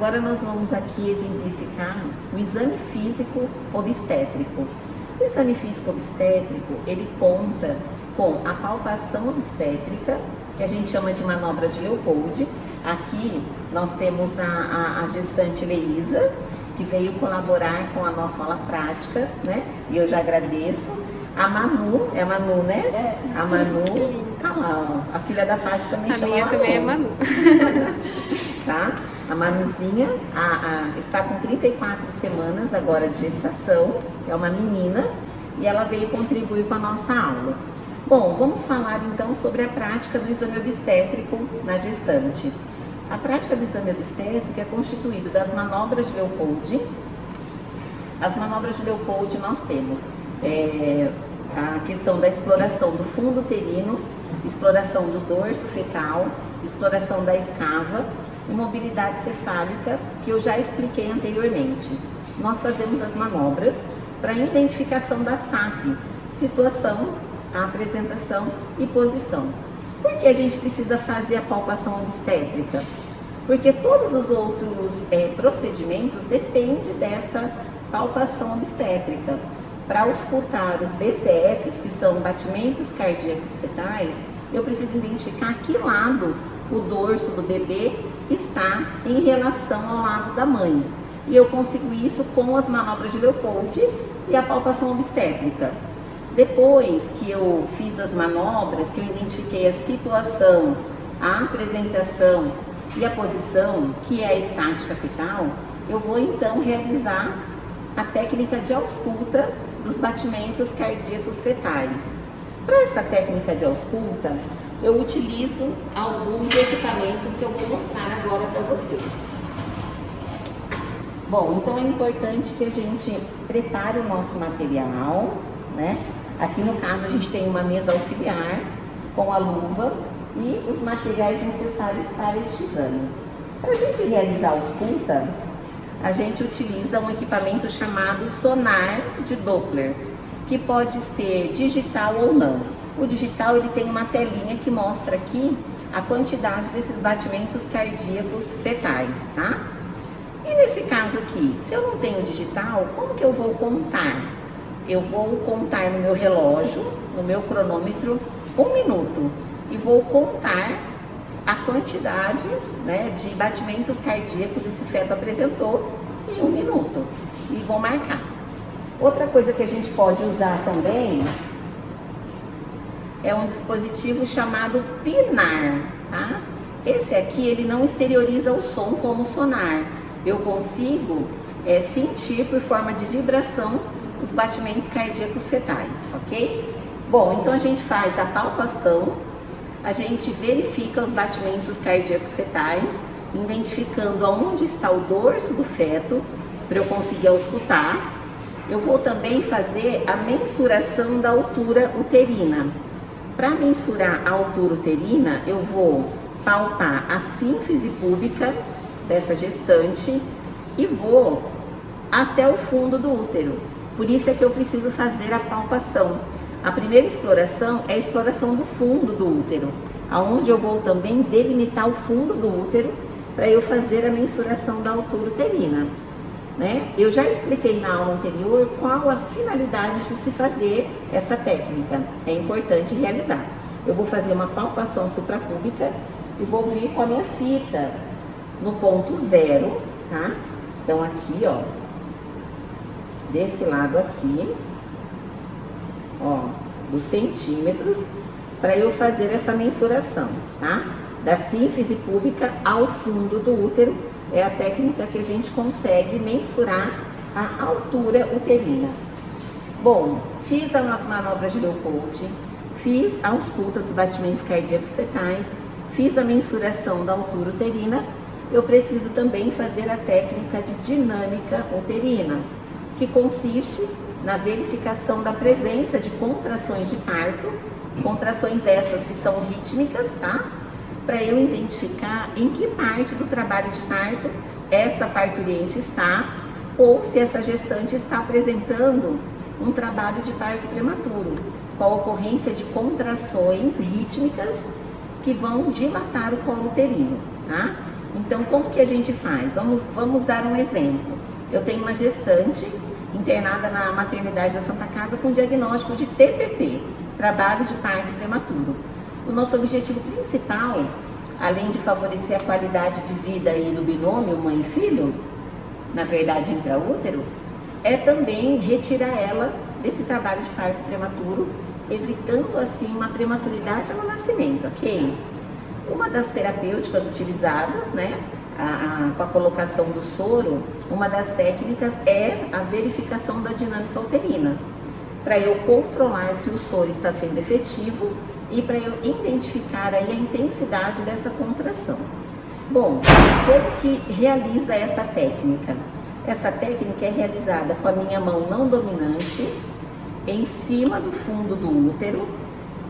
Agora nós vamos aqui exemplificar o exame físico obstétrico. O exame físico obstétrico, ele conta com a palpação obstétrica, que a gente chama de manobra de Leopold. Aqui nós temos a gestante Leísa, que veio colaborar com a nossa aula prática, né? E eu já agradeço. A Manu, é a Manu, né? É. A Manu, ah lá, ó, a filha da Paty também chama minha Manu. também é Manu. Tá? A Manuzinha está com 34 semanas agora de gestação, é uma menina, e ela veio contribuir com a nossa aula. Bom, vamos falar então sobre a prática do exame obstétrico na gestante. A prática do exame obstétrico é constituída das manobras de Leopold. As manobras de Leopold nós temos a questão da exploração do fundo uterino, exploração do dorso fetal, exploração da escava e mobilidade cefálica, que eu já expliquei anteriormente. Nós fazemos as manobras para identificação da SAP, situação, a apresentação e posição. Por que a gente precisa fazer a palpação obstétrica? Porque todos os outros procedimentos dependem dessa palpação obstétrica. Para auscultar os BCFs, que são batimentos cardíacos fetais, eu preciso identificar que lado o dorso do bebê está em relação ao lado da mãe. E eu consigo isso com as manobras de Leopold e a palpação obstétrica. Depois que eu fiz as manobras, que eu identifiquei a situação, a apresentação e a posição, que é a estática fetal, eu vou então realizar a técnica de ausculta dos batimentos cardíacos fetais. Para essa técnica de ausculta, eu utilizo alguns equipamentos que eu vou mostrar agora para você. Bom, então é importante que a gente prepare o nosso material, né? Aqui no caso a gente tem uma mesa auxiliar com a luva e os materiais necessários para este exame. Para a gente realizar a ausculta, a gente utiliza um equipamento chamado sonar de Doppler, que pode ser digital ou não. O digital ele tem uma telinha que mostra aqui a quantidade desses batimentos cardíacos fetais, tá? E nesse caso aqui, se eu não tenho digital, como que eu vou contar? Eu vou contar no meu relógio, no meu cronômetro, 1 minuto e vou contar a quantidade, né, de batimentos cardíacos esse feto apresentou em 1 minuto e vou marcar. Outra coisa que a gente pode usar também é um dispositivo chamado Pinar, tá? Esse aqui ele não exterioriza o som como sonar. Eu consigo sentir por forma de vibração os batimentos cardíacos fetais, ok? Bom, então a gente faz a palpação, a gente verifica os batimentos cardíacos fetais, identificando aonde está o dorso do feto, para eu conseguir auscultar. Eu vou também fazer a mensuração da altura uterina. Para mensurar a altura uterina, eu vou palpar a sínfise púbica dessa gestante e vou até o fundo do útero. Por isso é que eu preciso fazer a palpação. A primeira exploração é a exploração do fundo do útero, aonde eu vou também delimitar o fundo do útero para eu fazer a mensuração da altura uterina, né? Eu já expliquei na aula anterior qual a finalidade de se fazer essa técnica. É importante realizar. Eu vou fazer uma palpação suprapúbica e vou vir com a minha fita no ponto 0, tá? Então aqui, ó, desse lado aqui, ó, dos centímetros, para eu fazer essa mensuração, tá? Da sínfise púbica ao fundo do útero, é a técnica que a gente consegue mensurar a altura uterina. Bom, fiz as manobras de Leopold, fiz a ausculta dos batimentos cardíacos fetais, fiz a mensuração da altura uterina, eu preciso também fazer a técnica de dinâmica uterina, que consiste na verificação da presença de contrações de parto, contrações essas que são rítmicas, tá? Para eu identificar em que parte do trabalho de parto essa parturiente está, ou se essa gestante está apresentando um trabalho de parto prematuro, com a ocorrência de contrações rítmicas que vão dilatar o colo uterino, tá? Então, como que a gente faz? Vamos dar um exemplo. Eu tenho uma gestante internada na maternidade da Santa Casa com diagnóstico de TPP, trabalho de parto prematuro. O nosso objetivo principal, além de favorecer a qualidade de vida aí do binômio mãe e filho, na verdade intraútero, é também retirar ela desse trabalho de parto prematuro, evitando assim uma prematuridade no nascimento, ok? Uma das terapêuticas utilizadas, né, com a colocação do soro, uma das técnicas é a verificação da dinâmica uterina, para eu controlar se o soro está sendo efetivo e para eu identificar aí a intensidade dessa contração. Bom, como que realiza essa técnica? Essa técnica é realizada com a minha mão não dominante em cima do fundo do útero.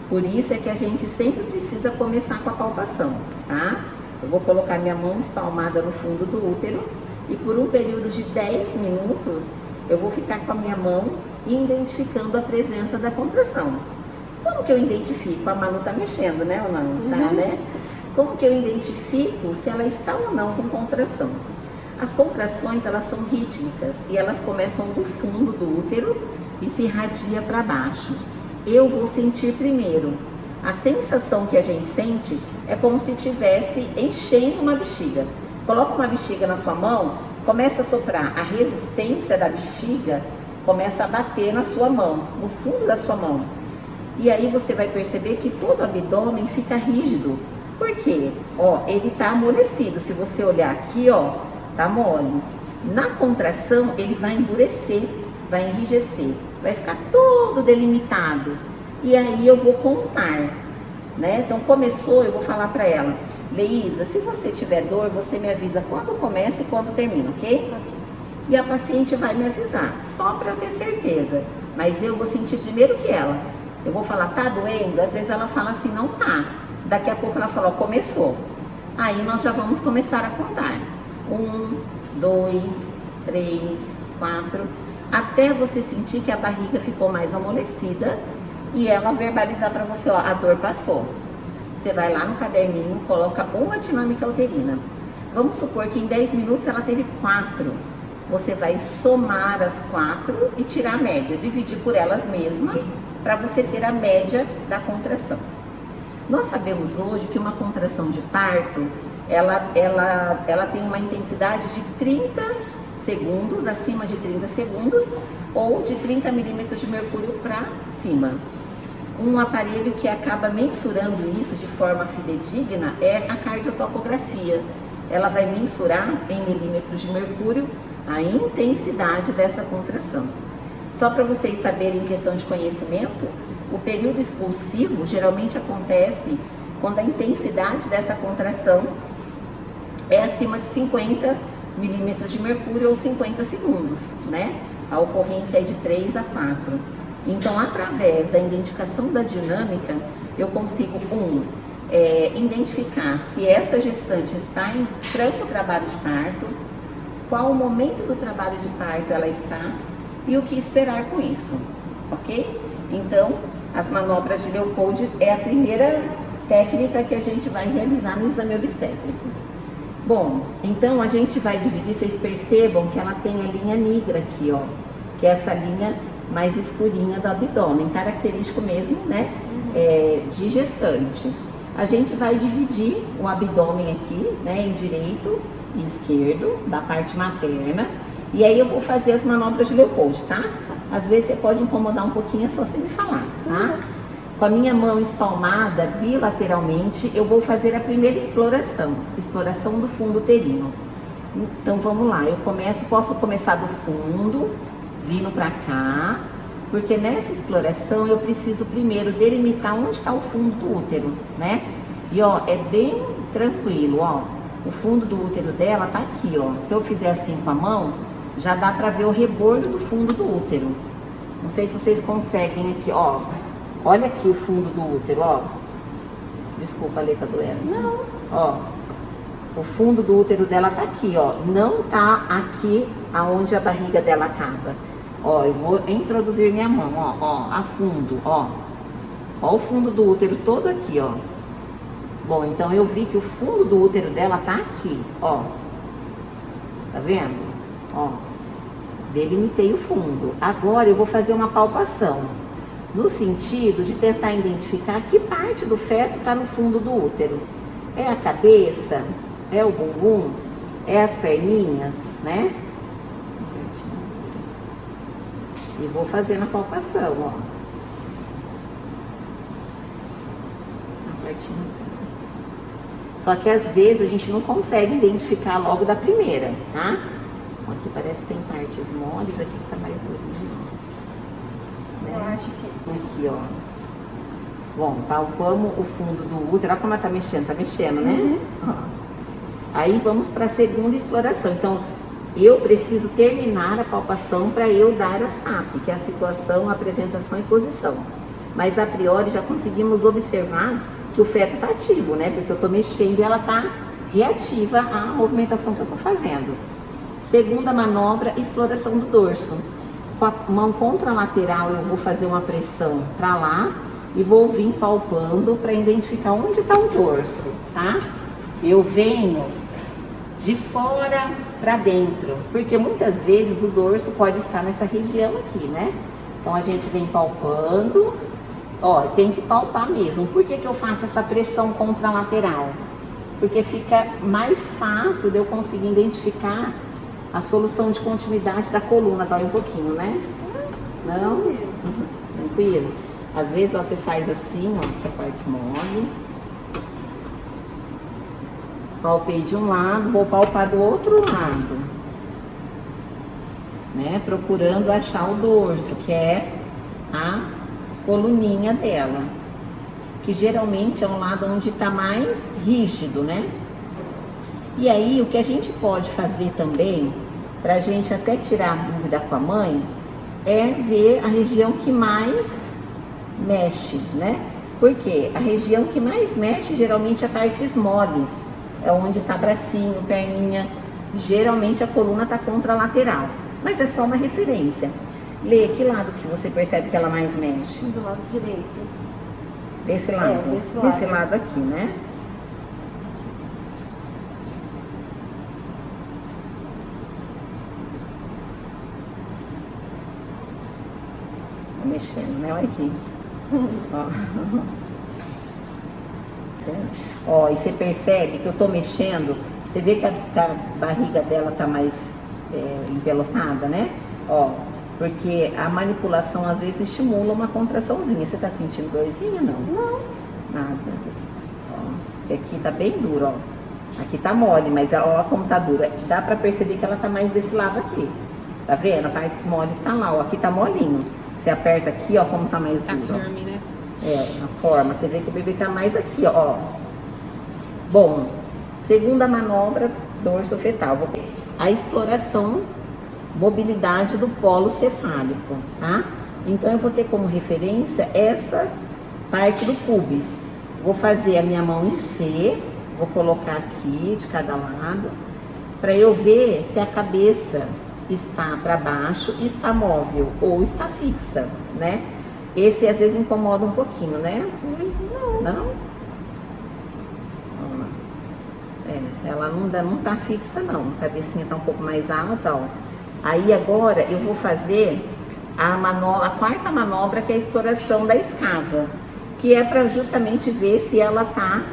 Por isso é que a gente sempre precisa começar com a palpação, tá? Eu vou colocar minha mão espalmada no fundo do útero e por um período de 10 minutos eu vou ficar com a minha mão identificando a presença da contração. Como que eu identifico? A Manu tá mexendo, né, ou não? Tá, né? Como que eu identifico se ela está ou não com contração? As contrações, elas são rítmicas e elas começam do fundo do útero e se irradia para baixo. Eu vou sentir primeiro. A sensação que a gente sente é como se estivesse enchendo uma bexiga. Coloca uma bexiga na sua mão, começa a soprar. A resistência da bexiga começa a bater na sua mão, no fundo da sua mão. E aí você vai perceber que todo o abdômen fica rígido. Por quê? Ó, ele tá amolecido. Se você olhar aqui, ó, tá mole. Na contração, ele vai endurecer, vai enrijecer, vai ficar todo delimitado. E aí eu vou contar, né? Então começou, eu vou falar para ela: Leísa, se você tiver dor, você me avisa quando começa e quando termina, ok? E a paciente vai me avisar, só para eu ter certeza. Mas eu vou sentir primeiro que ela. Eu vou falar, tá doendo? Às vezes ela fala assim, não tá. Daqui a pouco ela fala, ó, começou. Aí nós já vamos começar a contar. 1, 2, 3, 4, até você sentir que a barriga ficou mais amolecida e ela verbalizar para você, ó, a dor passou. Você vai lá no caderninho, coloca uma dinâmica uterina. Vamos supor que em 10 minutos ela teve 4. Você vai somar as 4 e tirar a média, dividir por elas mesmas, para você ter a média da contração. Nós sabemos hoje que uma contração de parto, ela tem uma intensidade de 30 segundos, acima de 30 segundos, ou de 30 milímetros de mercúrio para cima. Um aparelho que acaba mensurando isso de forma fidedigna é a cardiotocografia. Ela vai mensurar em milímetros de mercúrio a intensidade dessa contração. Só para vocês saberem, em questão de conhecimento, o período expulsivo geralmente acontece quando a intensidade dessa contração é acima de 50 milímetros de mercúrio ou 50 segundos, né? A ocorrência é de 3 a 4. Então, através da identificação da dinâmica, eu consigo, identificar se essa gestante está em franco trabalho de parto, qual o momento do trabalho de parto ela está e o que esperar com isso, ok? Então, as manobras de Leopold é a primeira técnica que a gente vai realizar no exame obstétrico. Bom, então a gente vai dividir, vocês percebam que ela tem a linha negra aqui, ó, que é essa linha mais escurinha do abdômen, característico mesmo, né, de gestante. A gente vai dividir o abdômen aqui, né, em direito e esquerdo, da parte materna, e aí eu vou fazer as manobras de Leopold, tá? Às vezes você pode incomodar um pouquinho, é só você me falar, tá? Com a minha mão espalmada bilateralmente, eu vou fazer a primeira exploração do fundo uterino. Então vamos lá, posso começar do fundo, vindo pra cá, porque nessa exploração eu preciso primeiro delimitar onde está o fundo do útero, né? E ó, é bem tranquilo, ó. O fundo do útero dela tá aqui, ó. Se eu fizer assim com a mão, já dá pra ver o rebordo do fundo do útero. Não sei se vocês conseguem aqui, ó. Olha aqui o fundo do útero, ó. Desculpa, a letra doendo. Não. Ó. O fundo do útero dela tá aqui, ó. Não tá aqui aonde a barriga dela acaba. Ó, eu vou introduzir minha mão, ó, a fundo, ó. Ó o fundo do útero todo aqui, ó. Bom, então eu vi que o fundo do útero dela tá aqui, ó. Tá vendo? Ó, delimitei o fundo. Agora eu vou fazer uma palpação, no sentido de tentar identificar que parte do feto tá no fundo do útero. É a cabeça? É o bumbum? É as perninhas, né? E vou fazendo a palpação, ó. Só que às vezes a gente não consegue identificar logo da primeira, tá? Aqui parece que tem partes moles, aqui que tá mais durinho, ó. Né? Eu acho que... Aqui, ó. Bom, palpamos o fundo do útero. Olha como ela tá mexendo, né? Ó. Aí vamos para a segunda exploração. Então, eu preciso terminar a palpação para eu dar a SAP, que é a situação, apresentação e posição. Mas a priori já conseguimos observar que o feto está ativo, né? Porque eu estou mexendo e ela está reativa à movimentação que eu estou fazendo. Segunda manobra, exploração do dorso. Com a mão contralateral eu vou fazer uma pressão para lá e vou vir palpando para identificar onde está o dorso, tá? Eu venho de fora para dentro, porque muitas vezes o dorso pode estar nessa região aqui, né? Então a gente vem palpando, ó, tem que palpar mesmo. Por que que eu faço essa pressão contralateral? Porque fica mais fácil de eu conseguir identificar a solução de continuidade da coluna. Dói um pouquinho, né? Não? Tranquilo? Às vezes, ó, você faz assim, ó, que a parte mole. Palpei de um lado, vou palpar do outro lado, né? Procurando achar o dorso, que é a coluninha dela, que geralmente é um lado onde está mais rígido, né? E aí, o que a gente pode fazer também, pra gente até tirar a dúvida com a mãe, é ver a região que mais mexe, né? Porque a região que mais mexe geralmente é partes moles. É onde tá bracinho, perninha. Geralmente a coluna tá contralateral. Mas é só uma referência. Lê, que lado que você percebe que ela mais mexe? Do lado direito. Desse lado? É, desse lado. Desse lado aqui, né? Tô mexendo, né? Olha aqui. Ó, e você percebe que eu tô mexendo, você vê que a barriga dela tá mais empelotada, né? Ó, porque a manipulação às vezes estimula uma contraçãozinha. Você tá sentindo dorzinha, não? Não. Nada. Ó, que aqui tá bem duro, ó. Aqui tá mole, mas ó como tá dura. Dá pra perceber que ela tá mais desse lado aqui. Tá vendo? A parte moles tá lá, ó. Aqui tá molinho. Você aperta aqui, ó, como tá mais duro. Tá firme, né? É, a forma. Você vê que o bebê tá mais aqui, ó. Bom, segunda manobra, dorso fetal. A exploração, mobilidade do polo cefálico, tá? Então eu vou ter como referência essa parte do pubis. Vou fazer a minha mão em C, vou colocar aqui de cada lado, para eu ver se a cabeça está para baixo e está móvel ou está fixa, né? Esse às vezes incomoda um pouquinho, né? Não? Ela não tá fixa não, a cabecinha tá um pouco mais alta, ó. Aí agora eu vou fazer a quarta manobra, que é a exploração da escava, que é para justamente ver se ela tá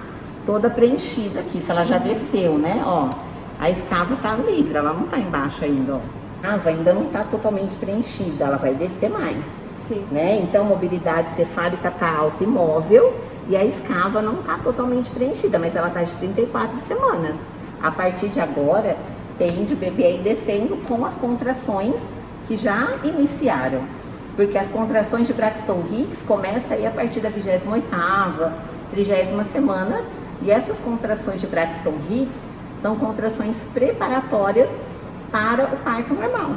toda preenchida aqui, se ela já desceu, né? Ó, a escava tá livre, ela não tá embaixo ainda, ó. A escava ainda não tá totalmente preenchida, ela vai descer mais. Sim. Né? Então, a mobilidade cefálica está alta e móvel e a escava não está totalmente preenchida, mas ela está de 34 semanas. A partir de agora, tende o bebê aí descendo com as contrações que já iniciaram. Porque as contrações de Braxton Hicks começam aí a partir da 28ª, 30ª semana. E essas contrações de Braxton Hicks são contrações preparatórias para o parto normal.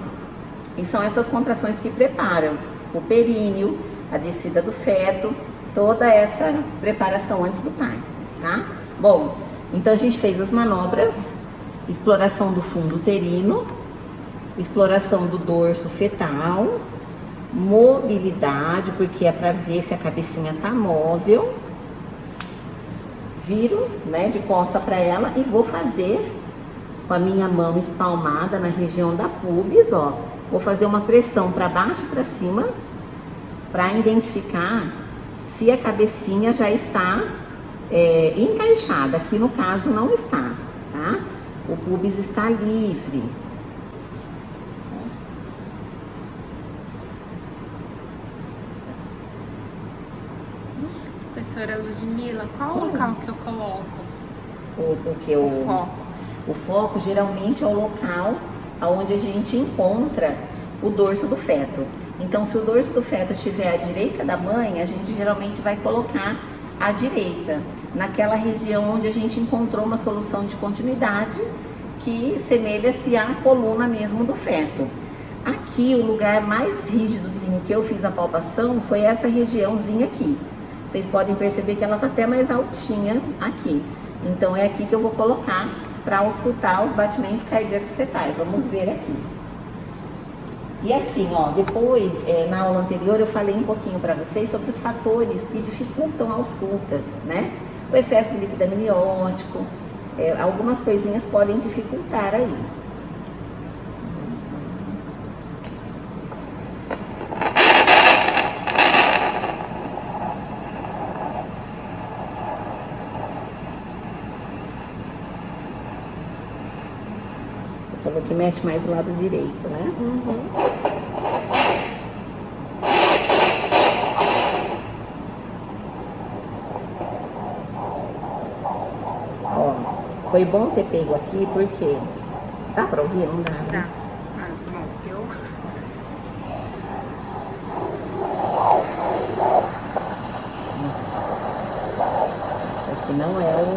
E são essas contrações que preparam o períneo, a descida do feto, toda essa preparação antes do parto, tá? Bom, então a gente fez as manobras, exploração do fundo uterino, exploração do dorso fetal, mobilidade, porque é para ver se a cabecinha tá móvel, viro, né, de costa para ela e vou fazer com a minha mão espalmada na região da pubis, ó. Vou fazer uma pressão para baixo e para cima para identificar se a cabecinha já está encaixada. Aqui no caso não está, tá? O pubis está livre. Professora Ludmila, qual o local que eu coloco? O foco. O foco geralmente é o local onde a gente encontra o dorso do feto. Então, se o dorso do feto estiver à direita da mãe, a gente geralmente vai colocar à direita, naquela região onde a gente encontrou uma solução de continuidade que semelha-se à coluna mesmo do feto. Aqui, o lugar mais rígidozinho que eu fiz a palpação foi essa regiãozinha aqui. Vocês podem perceber que ela tá até mais altinha aqui. Então, é aqui que eu vou colocar para auscultar os batimentos cardíacos fetais. Vamos ver aqui. E assim, ó, depois, na aula anterior, eu falei um pouquinho para vocês sobre os fatores que dificultam a ausculta, né? O excesso de líquido amniótico, algumas coisinhas podem dificultar aí. Você falou que mexe mais do lado direito, né? Uhum. Foi bom ter pego aqui, porque... Dá pra ouvir? Não dá, né? Tá. Ah, bom, eu... Isso aqui não é o...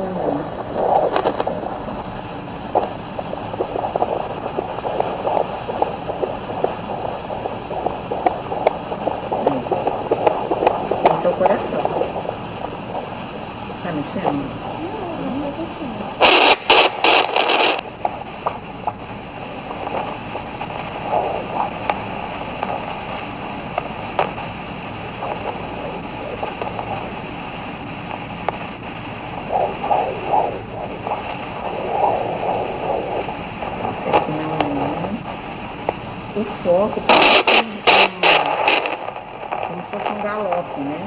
Esse é o coração. Tá mexendo? Esse aqui não é. O foco parece como se fosse um galope, né?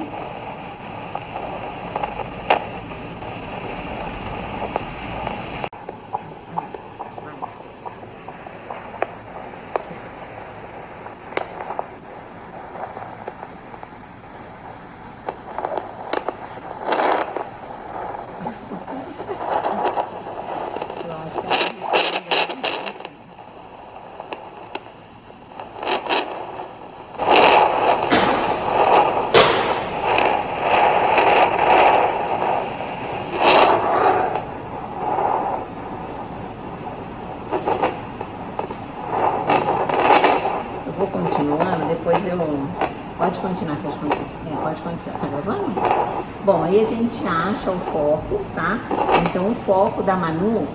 Eu acho que a posição dele. Eu vou continuando, depois eu... Pode continuar, pode continuar. Tá gravando? Bom, aí a gente acha o foco, tá? Então, o foco da Manu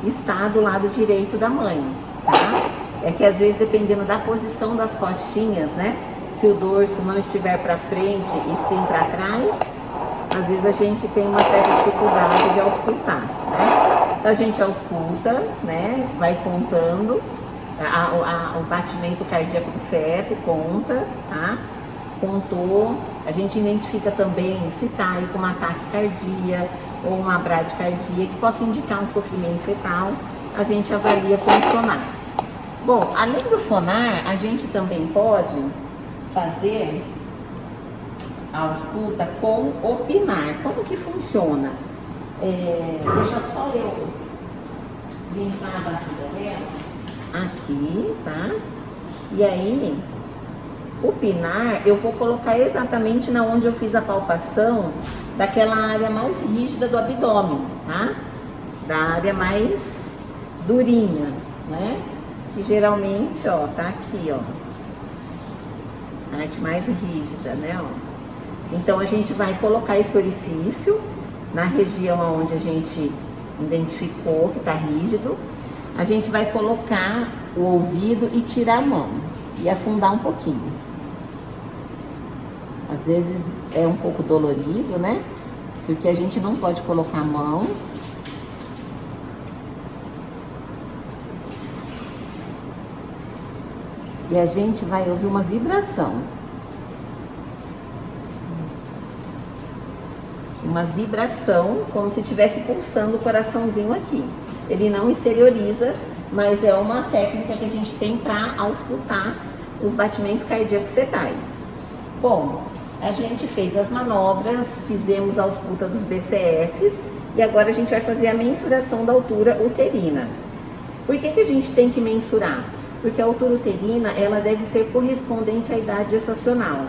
está do lado direito da mãe, tá? É que às vezes, dependendo da posição das costinhas, né? Se o dorso não estiver para frente e sim para trás, às vezes a gente tem uma certa dificuldade de auscultar, né? Então, a gente ausculta, né? Vai contando o batimento cardíaco do feto, conta, tá? Contou, a gente identifica também se tá aí com uma taquicardia ou uma bradicardia que possa indicar um sofrimento fetal, a gente avalia com o sonar. Bom, além do sonar, a gente também pode fazer a ausculta com o pinar. Como que funciona? Deixa só eu limpar a barriga dela aqui, tá? E aí, o pinar eu vou colocar exatamente na onde eu fiz a palpação daquela área mais rígida do abdômen, tá? Da área mais durinha, né? Que geralmente, ó, tá aqui, ó. A parte mais rígida, né, ó. Então, a gente vai colocar esse orifício na região onde a gente identificou que tá rígido. A gente vai colocar o ouvido e tirar a mão e afundar um pouquinho. Às vezes é um pouco dolorido, né? porque a gente não pode colocar a mão. E a gente vai ouvir uma vibração. Uma vibração, como se estivesse pulsando o coraçãozinho aqui. Ele não exterioriza, mas é uma técnica que a gente tem para auscultar os batimentos cardíacos fetais. Bom, a gente fez as manobras, fizemos a ausculta dos BCFs e agora a gente vai fazer a mensuração da altura uterina. Por que a gente tem que mensurar? Porque a altura uterina, ela deve ser correspondente à idade gestacional.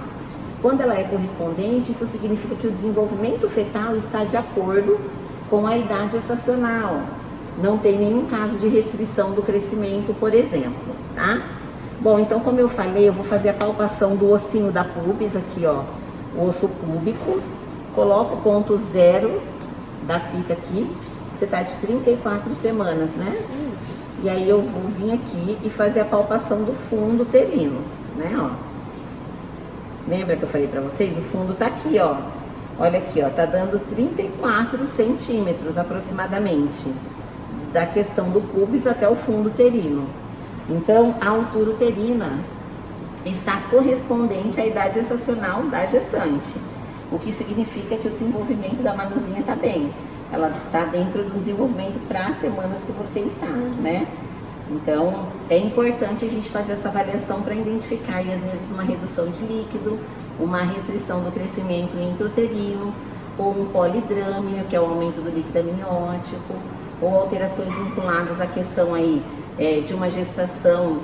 Quando ela é correspondente, isso significa que o desenvolvimento fetal está de acordo com a idade gestacional. Não tem nenhum caso de restrição do crescimento, por exemplo, tá? Bom, então como eu falei, eu vou fazer a palpação do ossinho da pubis aqui, ó, o osso púbico. Coloco o ponto 0 da fita aqui. Você tá de 34 semanas, né? E aí eu vou vir aqui e fazer a palpação do fundo uterino, né, ó. Lembra que eu falei pra vocês? O fundo tá aqui, ó. Olha aqui, ó, tá dando 34 centímetros aproximadamente, da questão do pubis até o fundo uterino. Então, a altura uterina está correspondente à idade gestacional da gestante, o que significa que o desenvolvimento da Manuzinha está bem. Ela está dentro do desenvolvimento para as semanas que você está, né? Então, é importante a gente fazer essa avaliação para identificar, às vezes, uma redução de líquido, uma restrição do crescimento intrauterino, ou um polidrâmio, que é o aumento do líquido amniótico, ou alterações vinculadas à questão aí de uma gestação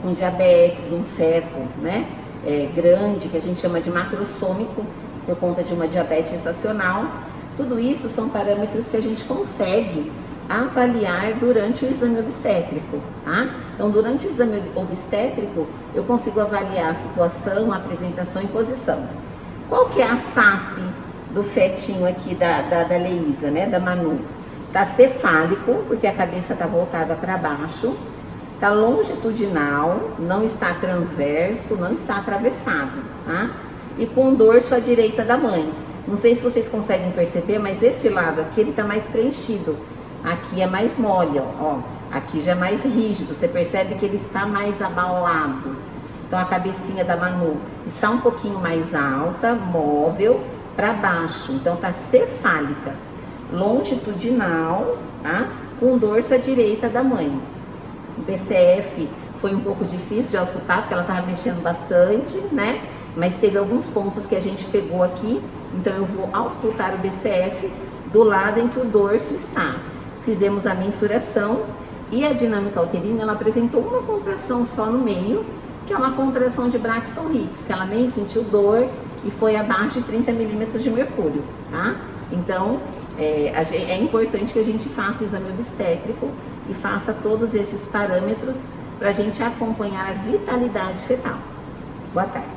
com diabetes, de um feto, né? Grande, que a gente chama de macrossômico, por conta de uma diabetes gestacional. Tudo isso são parâmetros que a gente consegue avaliar durante o exame obstétrico, tá? Então, durante o exame obstétrico, eu consigo avaliar a situação, a apresentação e posição. Qual que é a SAP do fetinho aqui da Leísa, né, da Manu? Tá cefálico, porque a cabeça tá voltada para baixo, tá longitudinal, não está transverso, não está atravessado, tá? E com o dorso à direita da mãe. Não sei se vocês conseguem perceber, mas esse lado aqui, ele tá mais preenchido. Aqui é mais mole, ó. Aqui já é mais rígido, você percebe que ele está mais abaulado. Então a cabecinha da Manu está um pouquinho mais alta, móvel, para baixo. Então tá cefálica, longitudinal, tá? Com dorso à direita da mãe. O BCF foi um pouco difícil de auscultar, porque ela estava mexendo bastante, né? Mas teve alguns pontos que a gente pegou aqui, então eu vou auscultar o BCF do lado em que o dorso está. Fizemos a mensuração e a dinâmica uterina, ela apresentou uma contração só no meio, que é uma contração de Braxton Hicks, que ela nem sentiu dor e foi abaixo de 30 milímetros de mercúrio, tá? Então, é importante que a gente faça o exame obstétrico e faça todos esses parâmetros para a gente acompanhar a vitalidade fetal. Boa tarde.